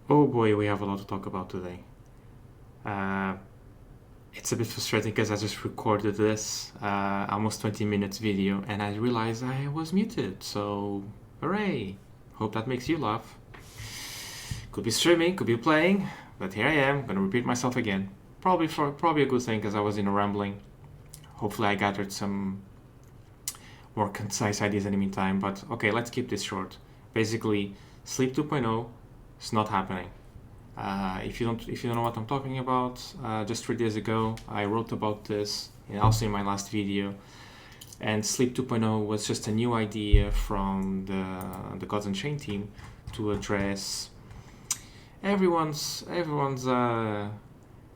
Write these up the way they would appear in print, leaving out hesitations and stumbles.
Oh boy, we have a lot to talk about today. Uh, it's a bit frustrating because I just recorded this almost 20 minutes video and I realized I was muted. So, hooray! Hope that makes you laugh. Could be streaming, could be playing, but here I am, gonna repeat myself again. Probably a good thing because I was in a rambling. Hopefully, I gathered some more concise ideas in the meantime. But okay, let's keep this short. Basically, Sleep 2.0 is not happening. If you don't know what I'm talking about, just 3 days ago I wrote about this, and also in my last video. And Sleep 2.0 was just a new idea from the Gods Unchained team to address everyone's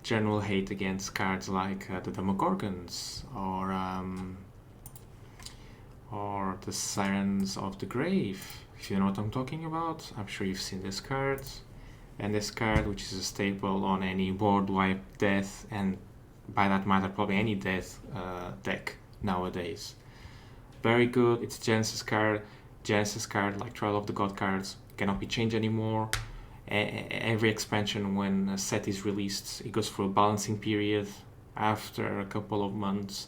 general hate against cards like the Demogorgons or the Sirens of the Grave. If you know what I'm talking about, I'm sure you've seen this card. And this card, which is a staple on any board wipe death, and by that matter probably any death deck nowadays. Very good. It's Genesis card. Genesis card, like Trial of the God cards, cannot be changed anymore. Every expansion, when a set is released, it goes through a balancing period. After a couple of months,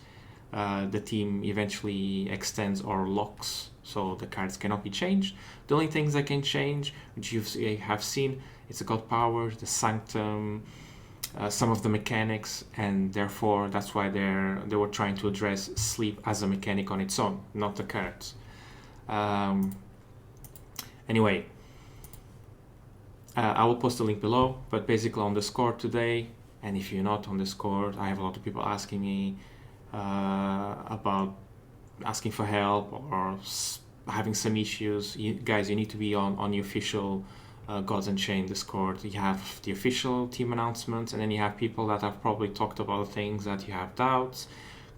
the team eventually extends or locks, so the cards cannot be changed. The only things that can change, which you have seen, it's the God Power, the Sanctum, some of the mechanics, and therefore that's why they were trying to address sleep as a mechanic on its own, not the cards. Anyway, I will post a link below, but basically on Discord today, and if you're not on Discord, I have a lot of people asking me about asking for help or having some issues. Guys, you need to be on the official Gods Unchained Discord. You have the official team announcements, and then you have people that have probably talked about things that you have doubts,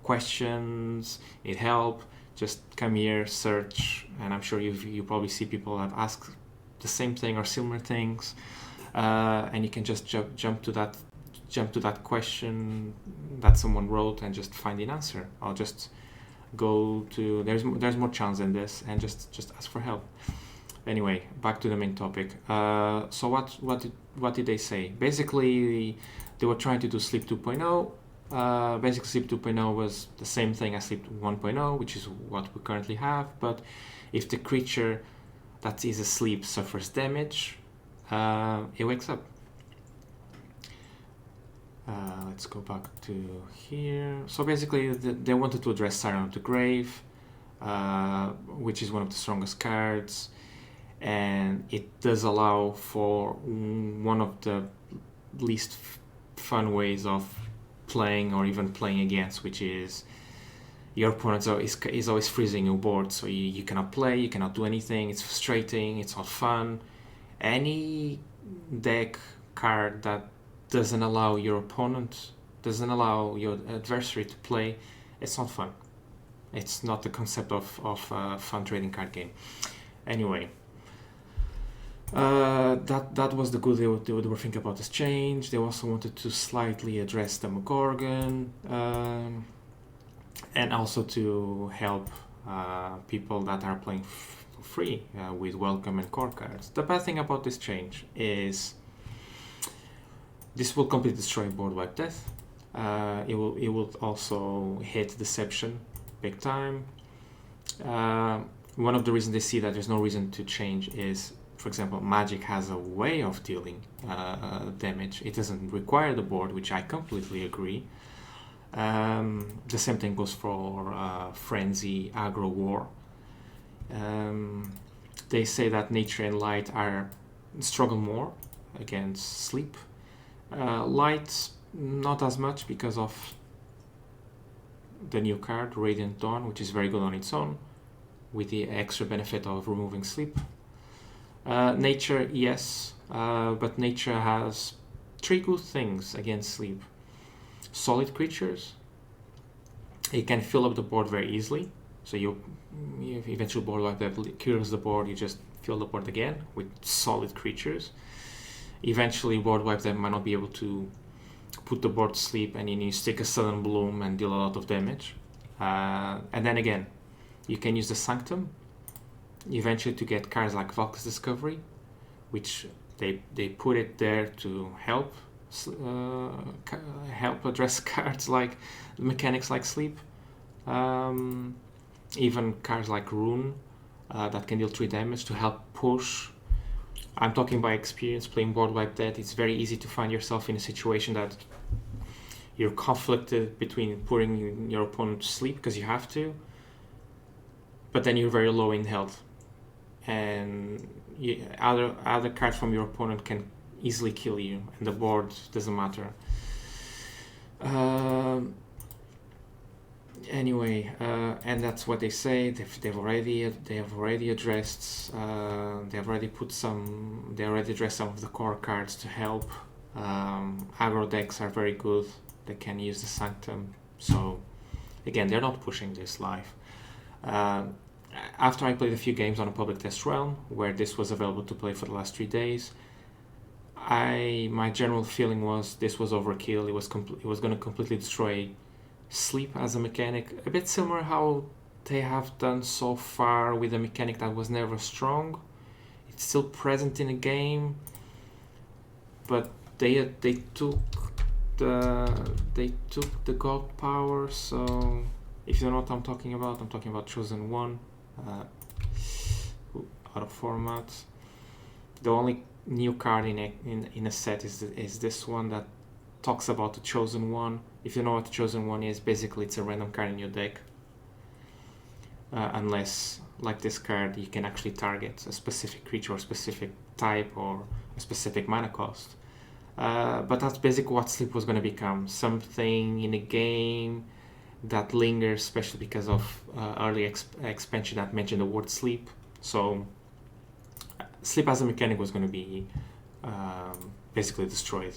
questions, need help. Just come here, search, and I'm sure you probably see people that ask the same thing or similar things, and you can just jump to that question that someone wrote and just find an answer. I'll just go to there's more chance than this, and just ask for help. Anyway, back to the main topic. So what did they say? Basically, they were trying to do Sleep 2.0. Basically, Sleep 2.0 was the same thing as Sleep 1.0, which is what we currently have. But if the creature that is asleep suffers damage, it wakes up. Let's go back to here. So basically, they wanted to address Siren of the Grave, which is one of the strongest cards, and it does allow for one of the least fun ways of playing or even playing against, which is your opponent is always freezing your board, so you cannot play, you cannot do anything, it's frustrating, it's not fun. Any deck card that doesn't allow your adversary to play, it's not fun. It's not the concept of a fun trading card game. Anyway, that was the good they were thinking about this change. They also wanted to slightly address the Demogorgon, and also to help people that are playing for free with welcome and core cards. The bad thing about this change is this will completely destroy board wipe death. It will also hit deception big time. One of the reasons they see that there's no reason to change is, for example, Magic has a way of dealing damage. It doesn't require the board, which I completely agree. The same thing goes for Frenzy, Agro War. They say that Nature and Light struggle more against Sleep. Light, not as much because of the new card, Radiant Dawn, which is very good on its own, with the extra benefit of removing Sleep. Nature, yes, but Nature has 3 good things against Sleep. Solid creatures. It can fill up the board very easily, so you eventually board like that clears the board, you just fill the board again with solid creatures. Eventually board wipe them might not be able to put the board to sleep, and then you stick a Sudden Bloom and deal a lot of damage. And then again, you can use the Sanctum eventually to get cards like Valk's Discovery, which They put it there to help help address cards like mechanics like sleep. Even cards like Rune that can deal 3 damage to help push. I'm talking by experience playing board wipe that it's very easy to find yourself in a situation that you're conflicted between putting your opponent to sleep because you have to, but then you're very low in health, and other cards from your opponent can easily kill you, and the board doesn't matter. Anyway, and that's what they say. They've already addressed. They already addressed some of the core cards to help. Aggro decks are very good. They can use the Sanctum. So again, they're not pushing this live. After I played a few games on a public test realm where this was available to play for the last 3 days, my general feeling was this was overkill. It was going to completely destroy sleep as a mechanic, a bit similar how they have done so far with a mechanic that was never strong. It's still present in a game, but they took the god power. So if you know what I'm talking about Chosen One, out of format. The only new card in a set is this one that talks about the Chosen One. If you know what the Chosen One is, basically it's a random card in your deck. Unless, like this card, you can actually target a specific creature or specific type or a specific mana cost. But that's basically what Sleep was going to become. Something in a game that lingers, especially because of early expansion that mentioned the word sleep. So Sleep as a mechanic was going to be basically destroyed.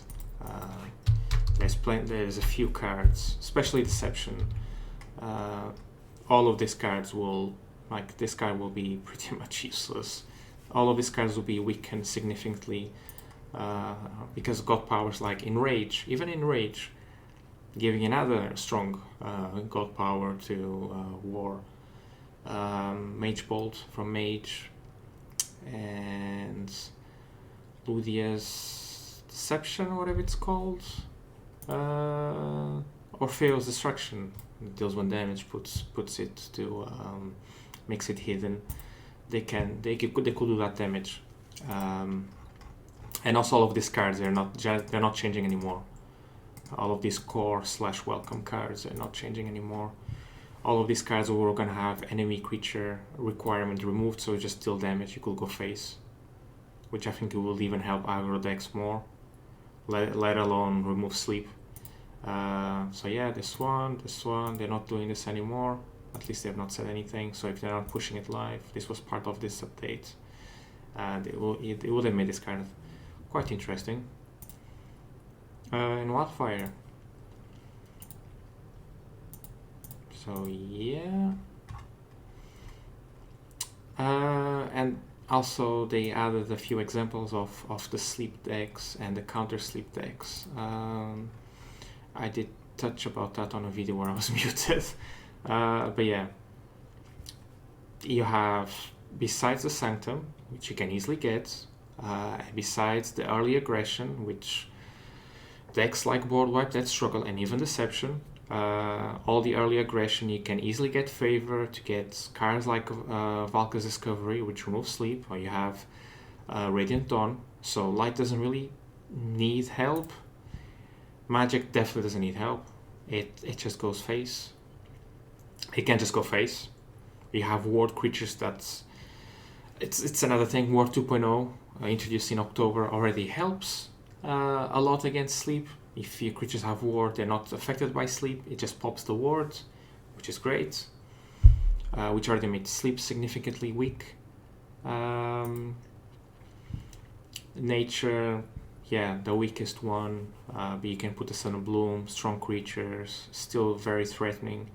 There's a few cards, especially Deception. All of these cards this card will be pretty much useless. All of these cards will be weakened significantly because God powers like Enrage, even Enrage, giving another strong God power to War. Mage Bolt from Mage, and Ludia's Deception, whatever it's called. Orpheo's Destruction deals 1 damage, puts it to makes it hidden. They could do that damage, and also all of these cards they're not changing anymore. All of these core / welcome cards are not changing anymore. All of these cards were gonna have enemy creature requirement removed, so just deal damage. You could go face, which I think it will even help aggro decks more. Let alone remove sleep. So yeah, this one, they're not doing this anymore. At least they have not said anything. So if they're not pushing it live, this was part of this update. It would have made this kind of quite interesting. And Wildfire. So yeah. And also they added a few examples of the sleep decks and the counter sleep decks. I did touch about that on a video where I was muted. But yeah, you have, besides the Sanctum, which you can easily get, besides the early aggression, which decks like Board Wipe that struggle, and even Deception, all the early aggression, you can easily get favor to get cards like Valka's Discovery, which removes sleep, or you have Radiant Dawn, so light doesn't really need help. Magic definitely doesn't need help. It just goes face. It can just go face. You have ward creatures it's another thing. Ward 2.0 introduced in October already helps a lot against sleep. If your creatures have ward, they're not affected by sleep. It just pops the ward, which is great. Which already made sleep significantly weak. Nature, yeah, the weakest one, but you can put the Sun of Bloom, strong creatures, still very threatening.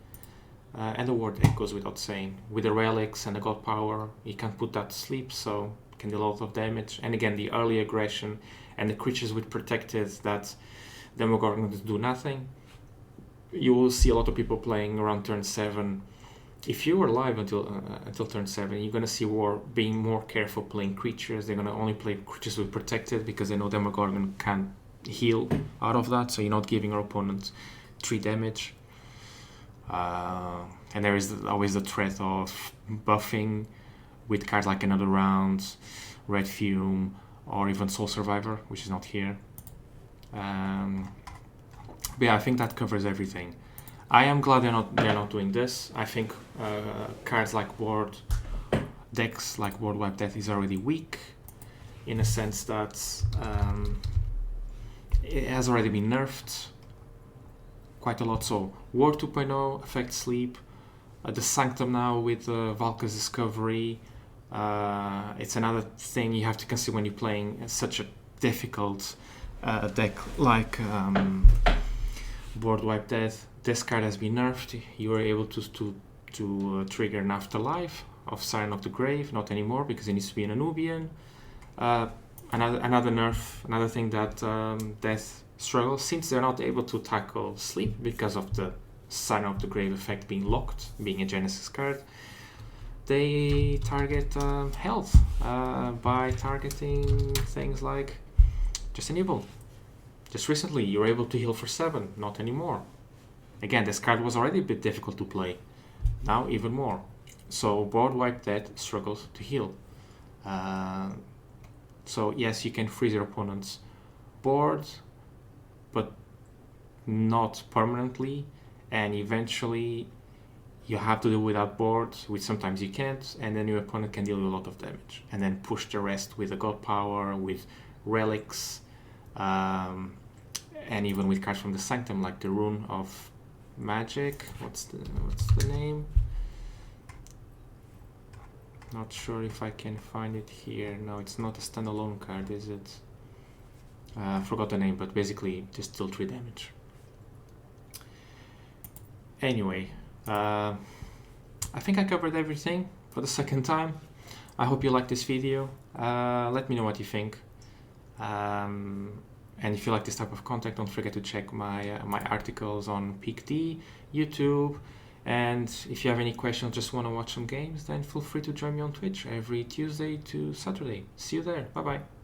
And the ward deck goes without saying. With the relics and the god power, you can put that to sleep, so it can do a lot of damage. And again, the early aggression and the creatures with protected that Demogorgon do nothing. You will see a lot of people playing around turn 7 if you are alive until turn 7, you're gonna see War being more careful playing creatures. They're gonna only play creatures with protected because they know Demogorgon can heal out of that, so you're not giving our opponent 3 damage. And there is always the threat of buffing with cards like Another Round, Red Fume, or even Soul Survivor, which is not here. But yeah, I think that covers everything. I am glad they're not doing this. I think cards like decks like Board Wipe Death is already weak, in a sense that it has already been nerfed quite a lot. So War 2.0 affects sleep. The Sanctum now with Valka's Discovery. It's another thing you have to consider when you're playing such a difficult deck like Board Wipe Death. This card has been nerfed. You are able to trigger an Afterlife of Siren of the Grave. Not anymore because it needs to be an Anubian. Another nerf, another thing that Death struggles, since they're not able to tackle sleep because of the Siren of the Grave effect being locked, being a Genesis card. They target health by targeting things like just an Evil. Just recently, you were able to heal for 7, not anymore. Again, this card was already a bit difficult to play. Now, even more. So, Board Wipe Death struggles to heal. So, yes, you can freeze your opponent's board, but not permanently. And eventually, you have to deal with that board, which sometimes you can't, and then your opponent can deal with a lot of damage. And then push the rest with a God Power, with relics, and even with cards from the Sanctum, like the Rune of Magic. What's the name? Not sure if I can find it here. No, it's not a standalone card, is it? I forgot the name, but basically just deal 3 damage. Anyway, I think I covered everything for the second time. I hope you liked this video. Let me know what you think. And if you like this type of content, don't forget to check my articles on PeakD, YouTube. And if you have any questions, just want to watch some games, then feel free to join me on Twitch every Tuesday to Saturday. See you there. Bye-bye.